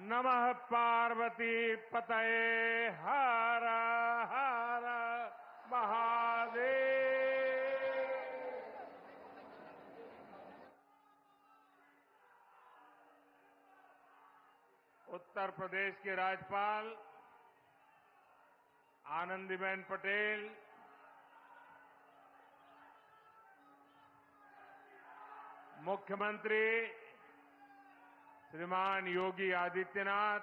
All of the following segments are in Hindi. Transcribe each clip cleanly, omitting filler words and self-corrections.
नमः पार्वती पतये हर हर महादेव। उत्तर प्रदेश के राज्यपाल आनंदीबेन पटेल, मुख्यमंत्री श्रीमान योगी आदित्यनाथ,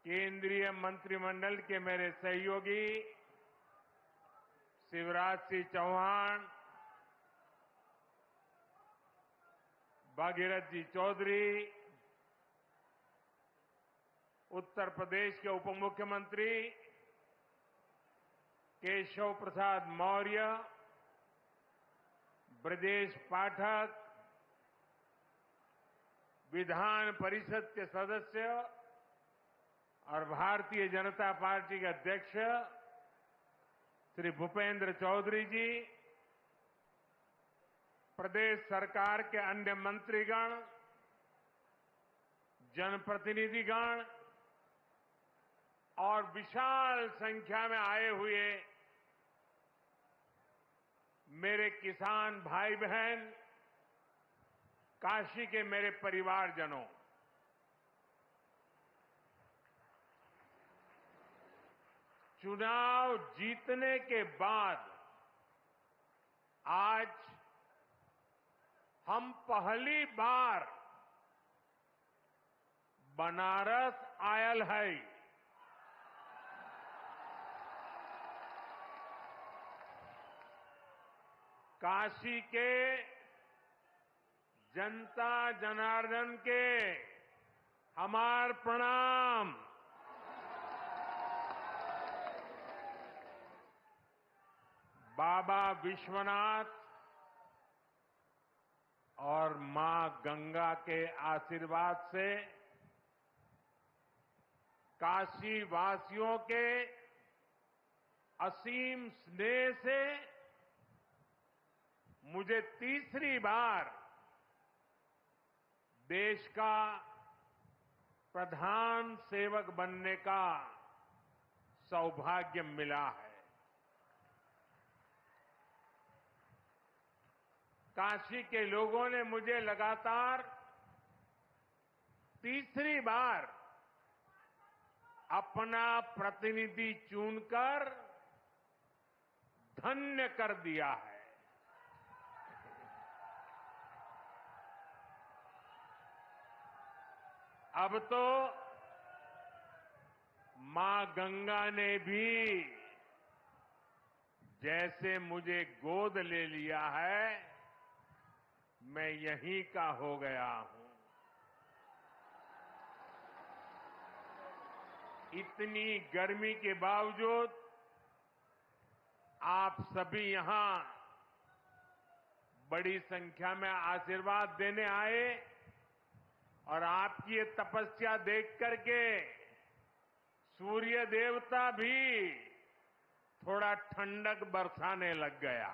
केंद्रीय मंत्रिमंडल के मेरे सहयोगी शिवराज सिंह चौहान, भागीरथ जी चौधरी, उत्तर प्रदेश के उप मुख्यमंत्री केशव प्रसाद मौर्य, ब्रजेश पाठक, विधान परिषद के सदस्य और भारतीय जनता पार्टी के अध्यक्ष श्री भूपेंद्र चौधरी जी, प्रदेश सरकार के अन्य मंत्रीगण, जनप्रतिनिधिगण और विशाल संख्या में आए हुए मेरे किसान भाई बहन, काशी के मेरे परिवारजनों, चुनाव जीतने के बाद आज हम पहली बार बनारस आयल है। काशी के जनता जनार्दन के हमार प्रणाम। बाबा विश्वनाथ और मां गंगा के आशीर्वाद से काशी वासियों के असीम स्नेह से मुझे तीसरी बार देश का प्रधान सेवक बनने का सौभाग्य मिला है। काशी के लोगों ने मुझे लगातार तीसरी बार अपना प्रतिनिधि चुनकर धन्य कर दिया है। अब तो मां गंगा ने भी जैसे मुझे गोद ले लिया है, मैं यहीं का हो गया हूं। इतनी गर्मी के बावजूद आप सभी यहां बड़ी संख्या में आशीर्वाद देने आए और आपकी ये तपस्या देख करके सूर्य देवता भी थोड़ा ठंडक बरसाने लग गया।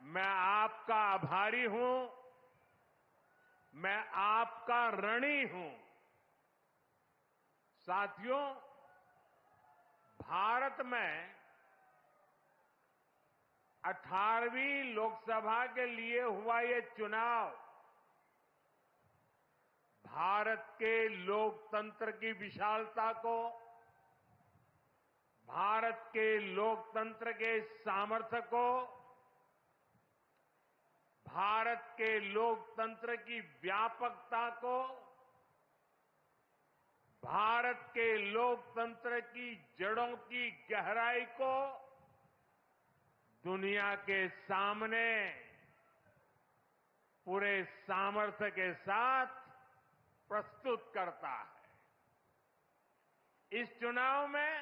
मैं आपका आभारी हूं, मैं आपका ऋणी हूं। साथियों, भारत में 18वीं लोकसभा के लिए हुआ ये चुनाव भारत के लोकतंत्र की विशालता को, भारत के लोकतंत्र के सामर्थ्य को, भारत के लोकतंत्र की व्यापकता को, भारत के लोकतंत्र की जड़ों की गहराई को दुनिया के सामने पूरे सामर्थ्य के साथ प्रस्तुत करता है। इस चुनाव में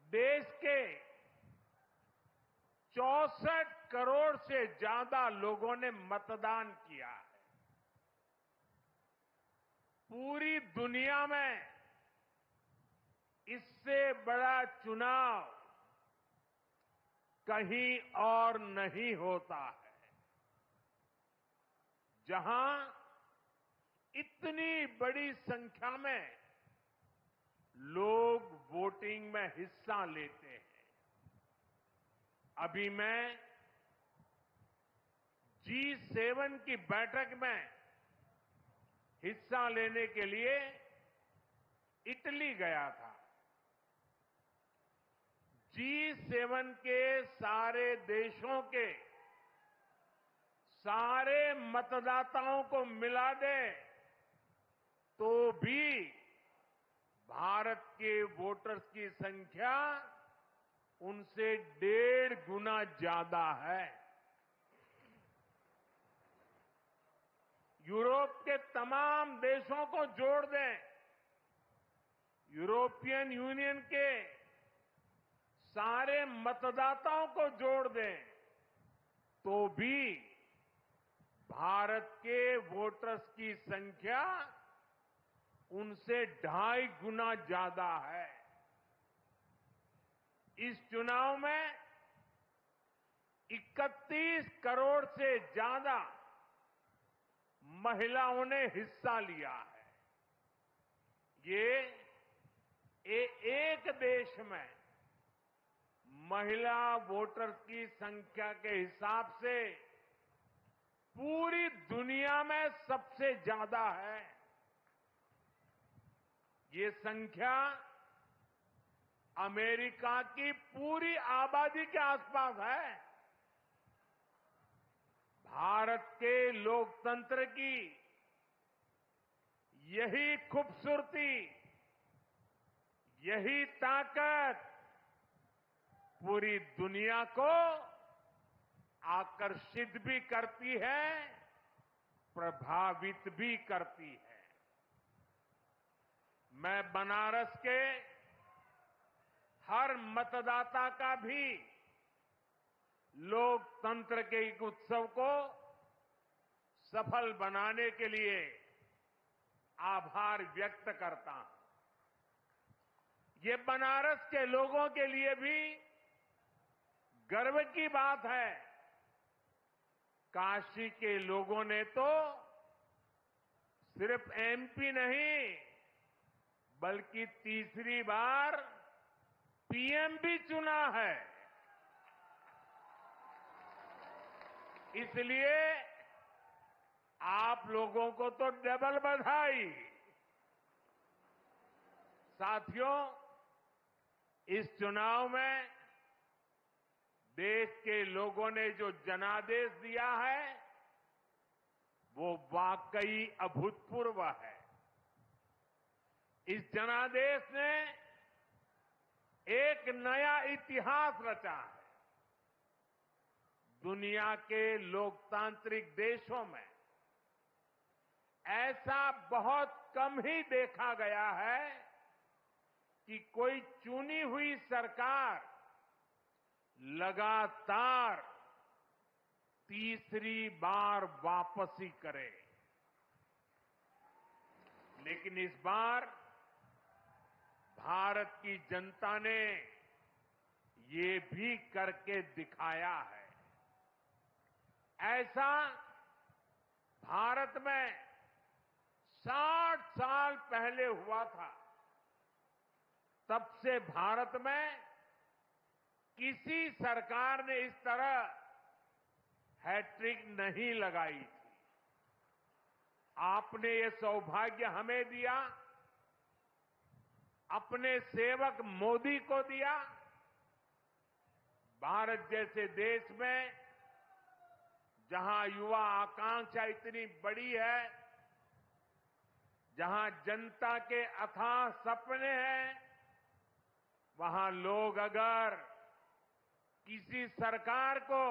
देश के 64 करोड़ से ज्यादा लोगों ने मतदान किया है। पूरी दुनिया में इससे बड़ा चुनाव कहीं और नहीं होता है। जहां इतनी बड़ी संख्या में लोग वोटिंग में हिस्सा लेते हैं। अभी मैं G7 की बैठक में हिस्सा लेने के लिए इटली गया था। G7 के सारे देशों के सारे मतदाताओं को मिला दे तो भी भारत के वोटर्स की संख्या उनसे 1.5 गुना ज्यादा है। यूरोप के तमाम देशों को जोड़ दें, यूरोपियन यूनियन के सारे मतदाताओं को जोड़ दें तो भी भारत के वोटर्स की संख्या उनसे 2.5 गुना ज्यादा है। इस चुनाव में 31 करोड़ से ज्यादा महिलाओं ने हिस्सा लिया है। ये एक देश में महिला वोटर्स की संख्या के हिसाब से पूरी दुनिया में सबसे ज्यादा है। ये संख्या अमेरिका की पूरी आबादी के आसपास है। भारत के लोकतंत्र की यही खूबसूरती, यही ताकत पूरी दुनिया को आकर्षित भी करती है, प्रभावित भी करती है। मैं बनारस के हर मतदाता का भी लोकतंत्र के एक उत्सव को सफल बनाने के लिए आभार व्यक्त करता हूं। ये बनारस के लोगों के लिए भी गर्व की बात है। काशी के लोगों ने तो सिर्फ MP नहीं बल्कि तीसरी बार PM भी चुना है। इसलिए आप लोगों को तो डबल बधाई। साथियों, इस चुनाव में देश के लोगों ने जो जनादेश दिया है वो वाकई अभूतपूर्व है। इस जनादेश ने एक नया इतिहास रचा है। दुनिया के लोकतांत्रिक देशों में ऐसा बहुत कम ही देखा गया है कि कोई चुनी हुई सरकार लगातार तीसरी बार वापसी करे। लेकिन इस बार भारत की जनता ने ये भी करके दिखाया है। ऐसा भारत में 60 साल पहले हुआ था। तब से भारत में किसी सरकार ने इस तरह हैट्रिक नहीं लगाई थी। आपने ये सौभाग्य हमें दिया, अपने सेवक मोदी को दिया। भारत जैसे देश में जहां युवा आकांक्षा इतनी बड़ी है, जहां जनता के अथाह सपने हैं, वहां लोग अगर किसी सरकार को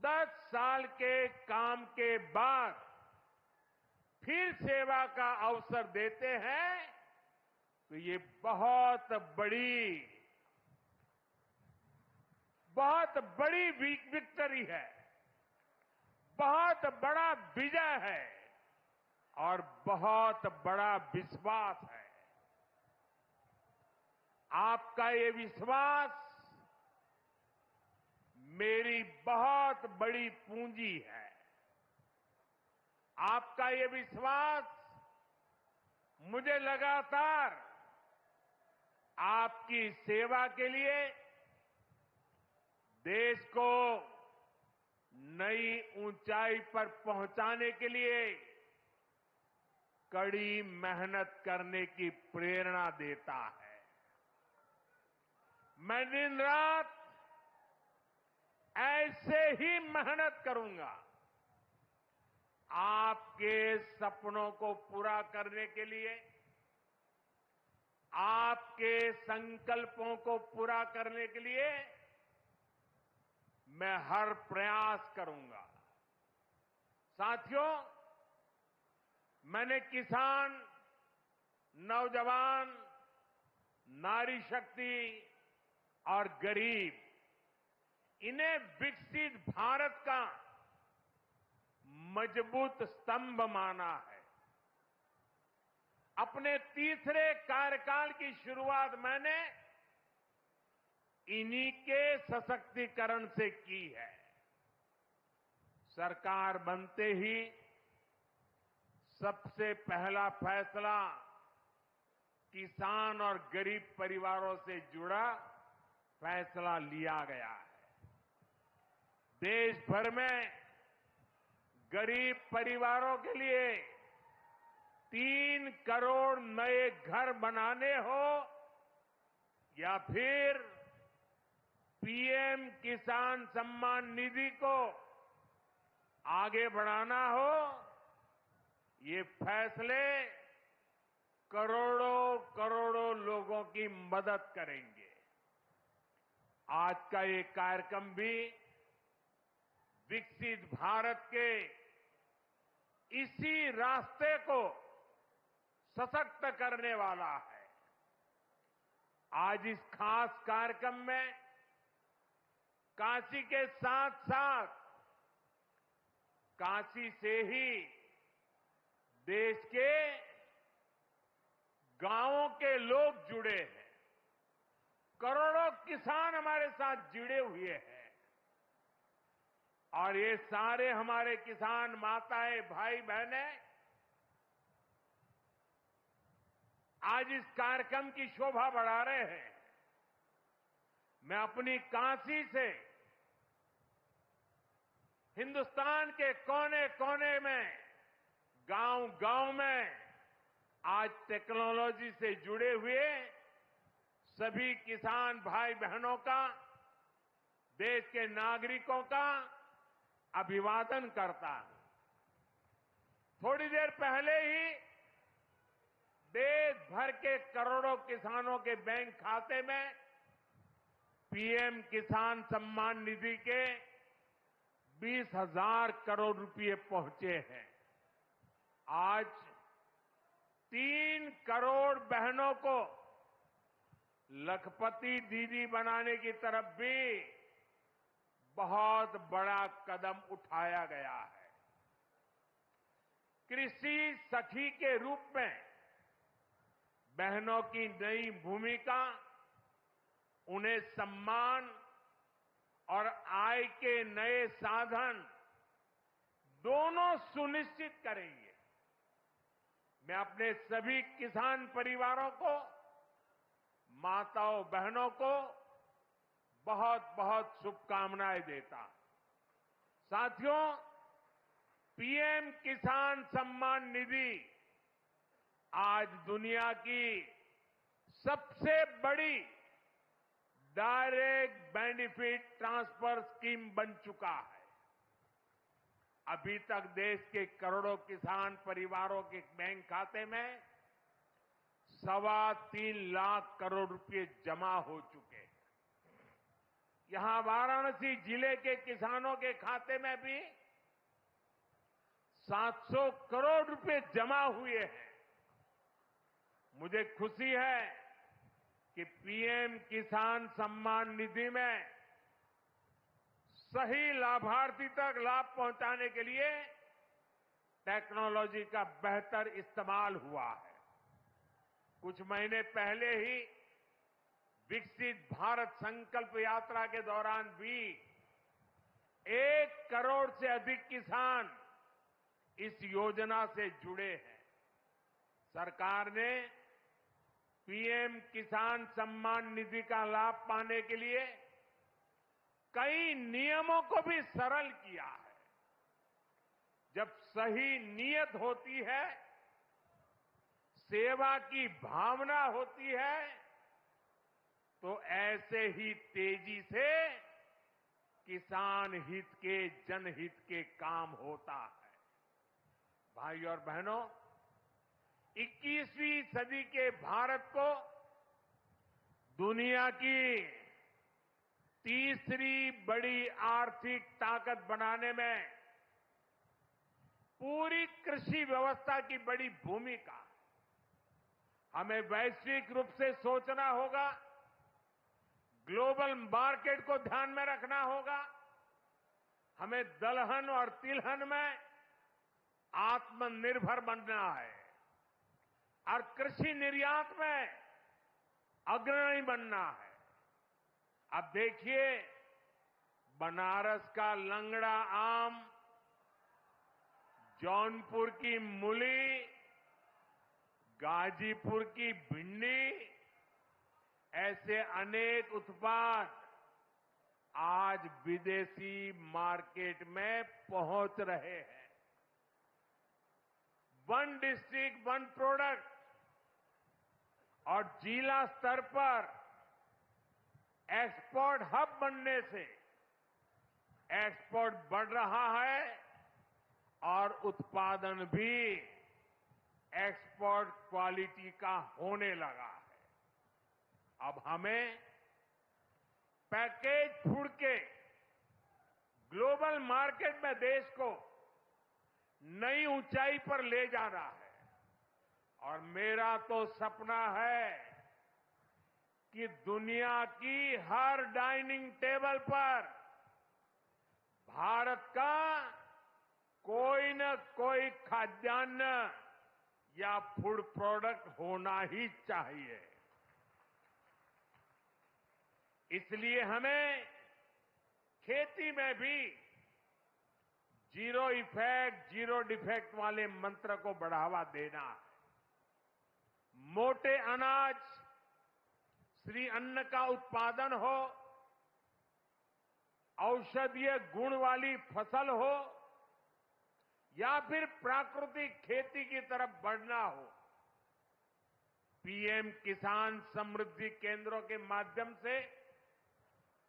10 साल के काम के बाद फिर सेवा का अवसर देते हैं तो ये बहुत बड़ी विक्ट्री है, बहुत बड़ा विजय है और बहुत बड़ा विश्वास है। आपका ये विश्वास मेरी बहुत बड़ी पूंजी है। आपका ये विश्वास मुझे लगातार आपकी सेवा के लिए देश को नई ऊंचाई पर पहुंचाने के लिए कड़ी मेहनत करने की प्रेरणा देता है। मैं दिन रात ऐसे ही मेहनत करूंगा आपके सपनों को पूरा करने के लिए, आपके संकल्पों को पूरा करने के लिए मैं हर प्रयास करूंगा। साथियों, मैंने किसान, नौजवान, नारी शक्ति और गरीब, इन्हें विकसित भारत का मजबूत स्तंभ माना है। अपने तीसरे कार्यकाल की शुरुआत मैंने इन्हीं के सशक्तिकरण से की है। सरकार बनते ही सबसे पहला फैसला किसान और गरीब परिवारों से जुड़ा फैसला लिया गया है। देश भर में गरीब परिवारों के लिए 3 करोड़ नए घर बनाने हो या फिर पीएम किसान सम्मान निधि को आगे बढ़ाना हो, ये फैसले करोड़ों करोड़ों लोगों की मदद करेंगे। आज का ये कार्यक्रम भी विकसित भारत के इसी रास्ते को सशक्त करने वाला है। आज इस खास कार्यक्रम में काशी के साथ साथ काशी से ही देश के गांवों के लोग जुड़े हैं। करोड़ों किसान हमारे साथ जुड़े हुए हैं और ये सारे हमारे किसान माताएं, भाई बहनें आज इस कार्यक्रम की शोभा बढ़ा रहे हैं। मैं अपनी काशी से हिंदुस्तान के कोने कोने में, गांव गांव में आज टेक्नोलॉजी से जुड़े हुए सभी किसान भाई बहनों का, देश के नागरिकों का अभिवादन करता हूं। थोड़ी देर पहले ही देश भर के करोड़ों किसानों के बैंक खाते में पीएम किसान सम्मान निधि के 20,000 करोड़ रुपए पहुंचे हैं। आज 3 करोड़ बहनों को लखपति दीदी बनाने की तरफ भी बहुत बड़ा कदम उठाया गया है। कृषि सखी के रूप में बहनों की नई भूमिका उन्हें सम्मान और आय के नए साधन दोनों सुनिश्चित करेंगे। मैं अपने सभी किसान परिवारों को, माताओं बहनों को बहुत बहुत शुभकामनाएं देता हूं। साथियों, पीएम किसान सम्मान निधि आज दुनिया की सबसे बड़ी डायरेक्ट बेनिफिट ट्रांसफर स्कीम बन चुका है। अभी तक देश के करोड़ों किसान परिवारों के बैंक खाते में 3.25 लाख करोड़ रुपए जमा हो चुके हैं। यहां वाराणसी जिले के किसानों के खाते में भी 700 करोड़ रुपए जमा हुए हैं। मुझे खुशी है कि पीएम किसान सम्मान निधि में सही लाभार्थी तक लाभ पहुंचाने के लिए टेक्नोलॉजी का बेहतर इस्तेमाल हुआ है। कुछ महीने पहले ही विकसित भारत संकल्प यात्रा के दौरान भी 1 करोड़ से अधिक किसान इस योजना से जुड़े हैं। सरकार ने पीएम किसान सम्मान निधि का लाभ पाने के लिए कई नियमों को भी सरल किया है। जब सही नीयत होती है, सेवा की भावना होती है, तो ऐसे ही तेजी से किसान हित के, जनहित के काम होता है। भाई और बहनों, 21वीं सदी के भारत को दुनिया की तीसरी बड़ी आर्थिक ताकत बनाने में पूरी कृषि व्यवस्था की बड़ी भूमिका है। हमें वैश्विक रूप से सोचना होगा, ग्लोबल मार्केट को ध्यान में रखना होगा। हमें दलहन और तिलहन में आत्मनिर्भर बनना है और कृषि निर्यात में अग्रणी बनना है। अब देखिए, बनारस का लंगड़ा आम, जौनपुर की मूली, गाजीपुर की भिंडी, ऐसे अनेक उत्पाद आज विदेशी मार्केट में पहुंच रहे हैं। वन डिस्ट्रिक्ट वन प्रोडक्ट और जिला स्तर पर एक्सपोर्ट हब बनने से एक्सपोर्ट बढ़ रहा है और उत्पादन भी एक्सपोर्ट क्वालिटी का होने लगा है। अब हमें पैकेज फूड के ग्लोबल मार्केट में देश को नई ऊंचाई पर ले जाना है और मेरा तो सपना है कि दुनिया की हर डाइनिंग टेबल पर भारत का कोई न कोई खाद्यान्न या फूड प्रोडक्ट होना ही चाहिए। इसलिए हमें खेती में भी जीरो इफेक्ट, जीरो डिफेक्ट वाले मंत्र को बढ़ावा देना है। मोटे अनाज, श्री अन्न का उत्पादन हो, औषधीय गुण वाली फसल हो या फिर प्राकृतिक खेती की तरफ बढ़ना हो, पीएम किसान समृद्धि केंद्रों के माध्यम से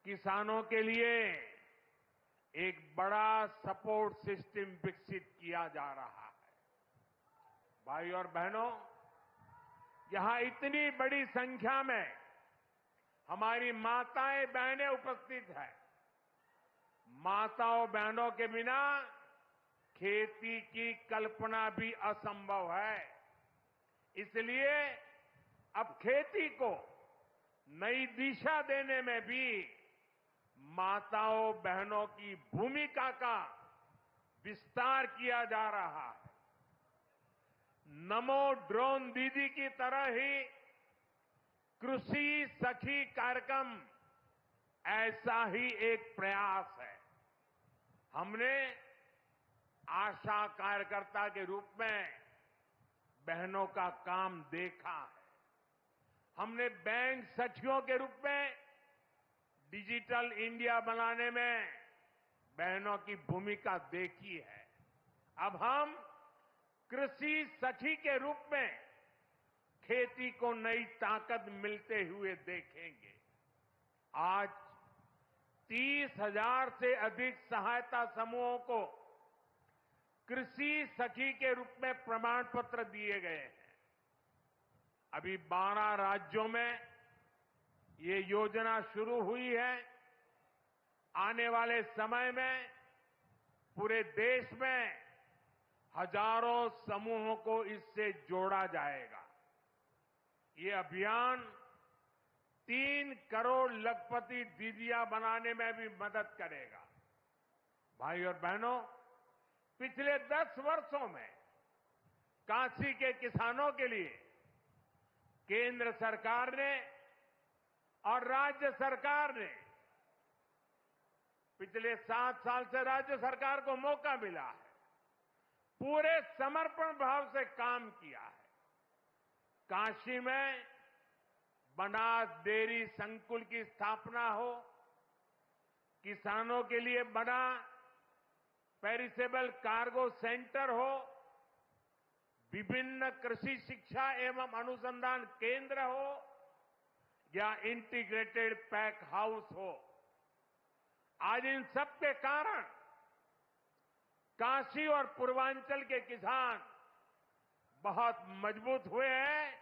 किसानों के लिए एक बड़ा सपोर्ट सिस्टम विकसित किया जा रहा है। भाई और बहनों, यहां इतनी बड़ी संख्या में हमारी माताएं बहनें उपस्थित हैं। माताओं बहनों के बिना खेती की कल्पना भी असंभव है। इसलिए अब खेती को नई दिशा देने में भी माताओं बहनों की भूमिका का विस्तार किया जा रहा है। नमो ड्रोन दीदी की तरह ही कृषि सखी कार्यक्रम ऐसा ही एक प्रयास है। हमने आशा कार्यकर्ता के रूप में बहनों का काम देखा है। हमने बैंक सखियों के रूप में डिजिटल इंडिया बनाने में बहनों की भूमिका देखी है। अब हम कृषि सखी के रूप में खेती को नई ताकत मिलते हुए देखेंगे। आज 30,000 से अधिक सहायता समूहों को कृषि सखी के रूप में प्रमाण पत्र दिए गए हैं। अभी 12 राज्यों में ये योजना शुरू हुई है। आने वाले समय में पूरे देश में हजारों समूहों को इससे जोड़ा जाएगा। ये अभियान 3 करोड़ लखपति दीदियां बनाने में भी मदद करेगा। भाई और बहनों, पिछले 10 वर्षों में काशी के किसानों के लिए केंद्र सरकार ने और राज्य सरकार ने, पिछले 7 साल से राज्य सरकार को मौका मिला है, पूरे समर्पण भाव से काम किया है। काशी में बनास डेयरी संकुल की स्थापना हो, किसानों के लिए बना पेरिसेबल कार्गो सेंटर हो, विभिन्न कृषि शिक्षा एवं अनुसंधान केंद्र हो या इंटीग्रेटेड पैक हाउस हो, आज इन सब के कारण काशी और पूर्वांचल के किसान बहुत मजबूत हुए हैं,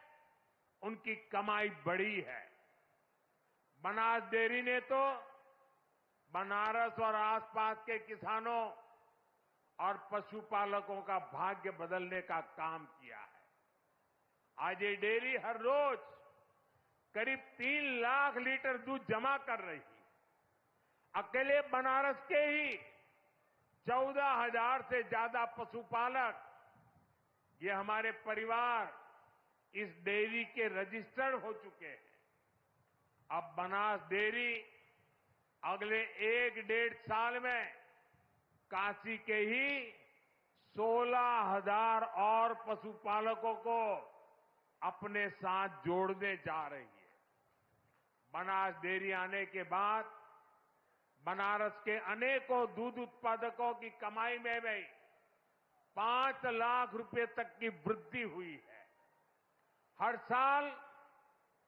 उनकी कमाई बढ़ी है। बनास डेयरी ने तो बनारस और आसपास के किसानों और पशुपालकों का भाग्य बदलने का काम किया है। आज ये डेयरी हर रोज करीब 3 लाख लीटर दूध जमा कर रही है। अकेले बनारस के ही 14,000 से ज्यादा पशुपालक, ये हमारे परिवार इस डेयरी के रजिस्टर्ड हो चुके हैं। अब बनास डेयरी अगले 1-1.5 साल में काशी के ही 16,000 और पशुपालकों को अपने साथ जोड़ने जा रही है। बनास डेयरी आने के बाद बनारस के अनेकों दूध उत्पादकों की कमाई में भी 5 लाख रुपए तक की वृद्धि हुई है। हर साल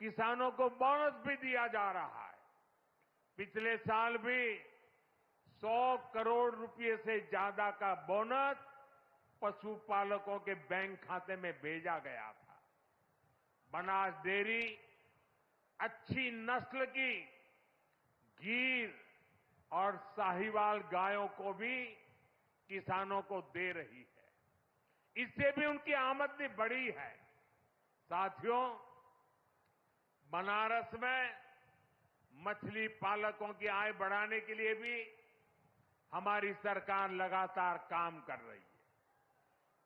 किसानों को बोनस भी दिया जा रहा है। पिछले साल भी 100 करोड़ रुपए से ज्यादा का बोनस पशुपालकों के बैंक खाते में भेजा गया था। बनास डेयरी अच्छी नस्ल की गीर और साहिवाल गायों को भी किसानों को दे रही है। इससे भी उनकी आमदनी बढ़ी है। साथियों, बनारस में मछली पालकों की आय बढ़ाने के लिए भी हमारी सरकार लगातार काम कर रही है।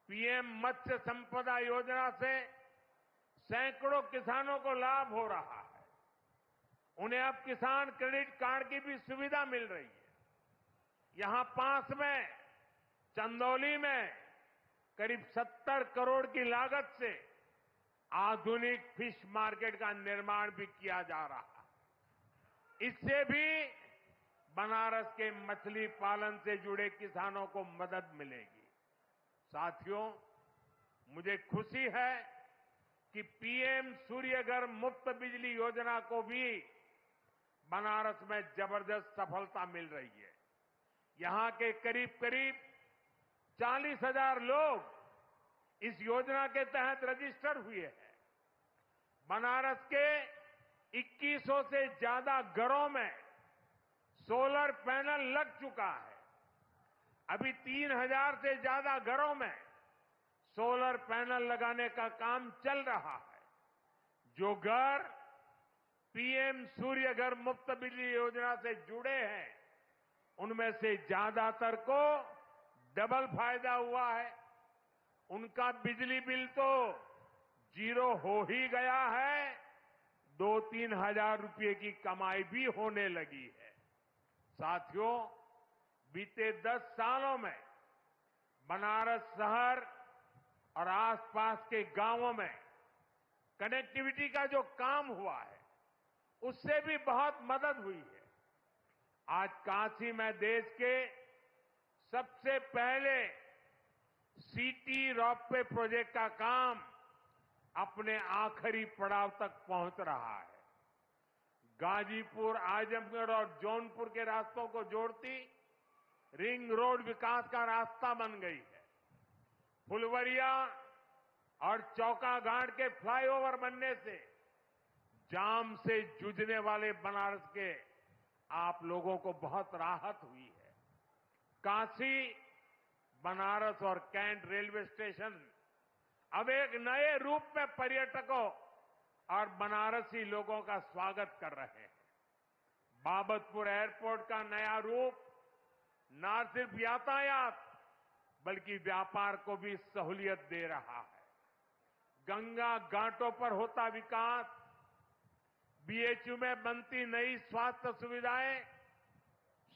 पीएम मत्स्य संपदा योजना से सैकड़ों किसानों को लाभ हो रहा है। उन्हें अब किसान क्रेडिट कार्ड की भी सुविधा मिल रही है। यहां पास में चंदौली में करीब 70 करोड़ की लागत से आधुनिक फिश मार्केट का निर्माण भी किया जा रहा है। इससे भी बनारस के मछली पालन से जुड़े किसानों को मदद मिलेगी। साथियों, मुझे खुशी है कि पीएम सूर्यघर मुफ्त बिजली योजना को भी बनारस में जबरदस्त सफलता मिल रही है। यहां के करीब 40,000 लोग इस योजना के तहत रजिस्टर हुए हैं। बनारस के 2100 से ज्यादा घरों में सोलर पैनल लग चुका है। अभी 3,000 से ज्यादा घरों में सोलर पैनल लगाने का काम चल रहा है। जो घर पीएम सूर्यघर मुफ्त बिजली योजना से जुड़े हैं, उनमें से ज्यादातर को डबल फायदा हुआ है। उनका बिजली बिल तो 0 हो ही गया है, 2-3 हजार रुपये की कमाई भी होने लगी है। साथियों, बीते 10 सालों में बनारस शहर और आसपास के गांवों में कनेक्टिविटी का जो काम हुआ है, उससे भी बहुत मदद हुई है। आज काशी में देश के सबसे पहले सिटी रोपवे प्रोजेक्ट का काम अपने आखिरी पड़ाव तक पहुंच रहा है। गाजीपुर, आजमगढ़ और जौनपुर के रास्तों को जोड़ती रिंग रोड विकास का रास्ता बन गई है। फुलवरिया और चौका घाट के फ्लाईओवर बनने से जाम से जूझने वाले बनारस के आप लोगों को बहुत राहत हुई है। काशी, बनारस और कैंट रेलवे स्टेशन अब एक नए रूप में पर्यटकों और बनारसी लोगों का स्वागत कर रहे हैं। बाबतपुर एयरपोर्ट का नया रूप न सिर्फ यातायात बल्कि व्यापार को भी सहूलियत दे रहा है। गंगा घाटों पर होता विकास, बीएचयू में बनती नई स्वास्थ्य सुविधाएं,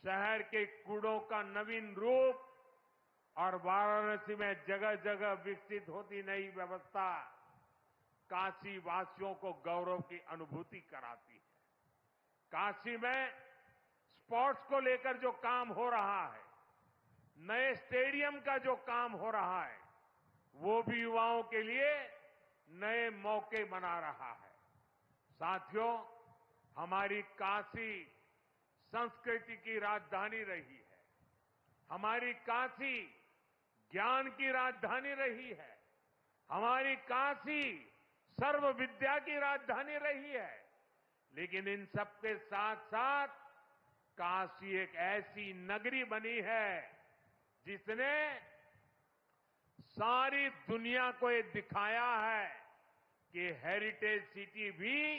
शहर के कूड़ों का नवीन रूप और वाराणसी में जगह जगह विकसित होती नई व्यवस्था काशी वासियों को गौरव की अनुभूति कराती है। काशी में स्पोर्ट्स को लेकर जो काम हो रहा है, नए स्टेडियम का जो काम हो रहा है, वो भी युवाओं के लिए नए मौके बना रहा है। साथियों, हमारी काशी संस्कृति की राजधानी रही है। हमारी काशी ज्ञान की राजधानी रही है। हमारी काशी सर्व विद्या की राजधानी रही है। लेकिन इन सबके साथ साथ काशी एक ऐसी नगरी बनी है जिसने सारी दुनिया को ये दिखाया है कि हेरिटेज सिटी भी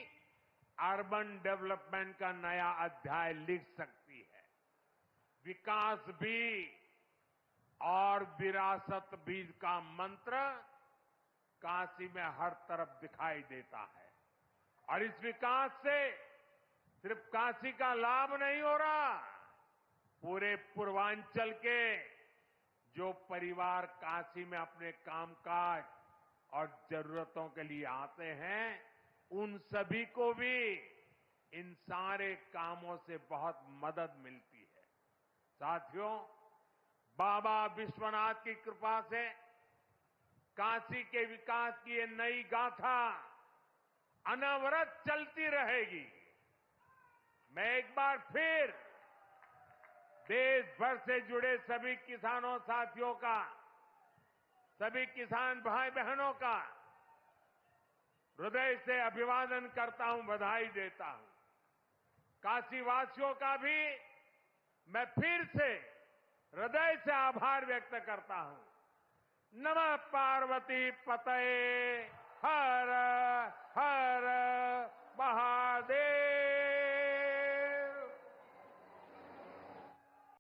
अर्बन डेवलपमेंट का नया अध्याय लिख सकती है। विकास भी और विरासत भी का मंत्र काशी में हर तरफ दिखाई देता है। और इस विकास से सिर्फ काशी का लाभ नहीं हो रहा, पूरे पूर्वांचल के जो परिवार काशी में अपने कामकाज और जरूरतों के लिए आते हैं, उन सभी को भी इन सारे कामों से बहुत मदद मिलती है। साथियों, बाबा विश्वनाथ की कृपा से काशी के विकास की ये नई गाथा अनवरत चलती रहेगी। मैं एक बार फिर देश भर से जुड़े सभी किसानों साथियों का, सभी किसान भाई बहनों का हृदय से अभिवादन करता हूं, बधाई देता हूं। काशीवासियों का भी मैं फिर से हृदय से आभार व्यक्त करता हूं। नमः पार्वती पतये